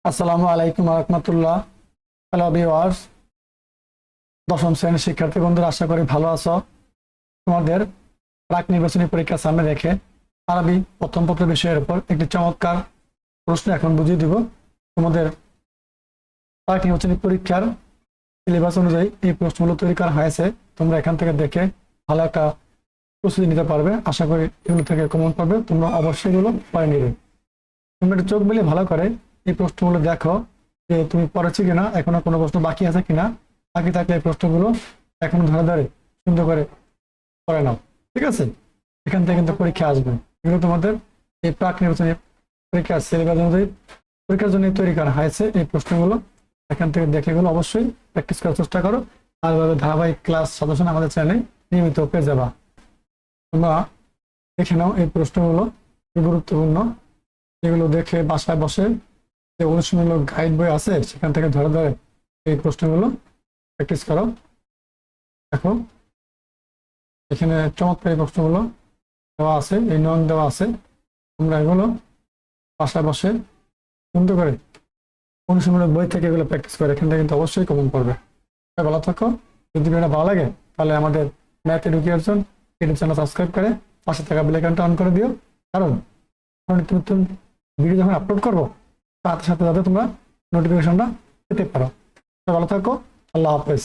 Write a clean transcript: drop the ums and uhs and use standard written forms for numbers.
আসসালামু আলাইকুম রহমতুল্লাহ। Hello viewers, দশম শ্রেণীর শিক্ষার্থী বন্ধুরা, আশা করি ভালো আছো। তোমাদের প্রাক নির্বাচনী পরীক্ষার সামনে রেখে আরবি প্রথম পত্র বিষয়ের উপর একটি চমৎকার প্রশ্ন এখন বুঝিয়ে দিব। তোমাদের প্রাক নির্বাচনী পরীক্ষার সিলেবাস অনুযায়ী এই প্রশ্নগুলো তৈরি করা হয়েছে। তোমরা এখান থেকে দেখে ভালো একটা প্রস্তুতি নিতে পারবে। আশা করি এগুলো থেকে কমন পাবে, তোমরা অবশ্যই এগুলো পড়ে নিবে। তোমরা একটু চোখ মিলিয়ে ভালো করে এই প্রশ্নগুলো দেখো যে তুমি পড়েছো কিনা, এখনো কোনো প্রশ্ন বাকি আছে কিনা। বাকি থাকলে এই প্রশ্নগুলো এখনো ধরে ধরে সুন্দর করে পড়ে নাও, ঠিক আছে? এখান থেকে কিন্তু পরীক্ষা আসবে। এগুলো তোমাদের এই প্রাক নির্বাচনী পরীক্ষার সিলেবাস অনুযায়ী পরীক্ষার জন্য তৈরি করা হয়েছে। এই প্রশ্নগুলো এখান থেকে দেখে এগুলো অবশ্যই প্র্যাকটিস করার চেষ্টা করো। আর এভাবে ধারাবাহিক ক্লাস সদস্য আমাদের চ্যানেলে নিয়মিত পেয়ে যাবা। তোমরা দেখে নাও এই প্রশ্নগুলো গুরুত্বপূর্ণ। এগুলো দেখে বাসায় বসে যে অনুশীলনমূলক গাইড বই আছে সেখান থেকে ধরে ধরে এই প্রশ্নগুলো প্র্যাকটিস করো। দেখো এখানে চমৎকার এই প্রশ্নগুলো দেওয়া আছে, এই নং দেওয়া আছে। তোমরা এগুলো বাসায় বসে সুন্দর করে অনুশীলনমূলক বই থেকে এগুলো প্র্যাকটিস করে এখান থেকে কিন্তু অবশ্যই কমন পড়বে। ভালো থাকো। যদি ভিডিওটা ভালো লাগে তাহলে আমাদের math education YouTube channel subscribe করে পাশে থাকা বেল আইকনটা অন করে দিও, কারণ নিত্য নতুন ভিডিও যখন আপলোড করবো সাথে সাথে যাতে তোমরা নোটিফিকেশনটা পেতে পারো। ভালো থাকো। আল্লাহ হাফেজ।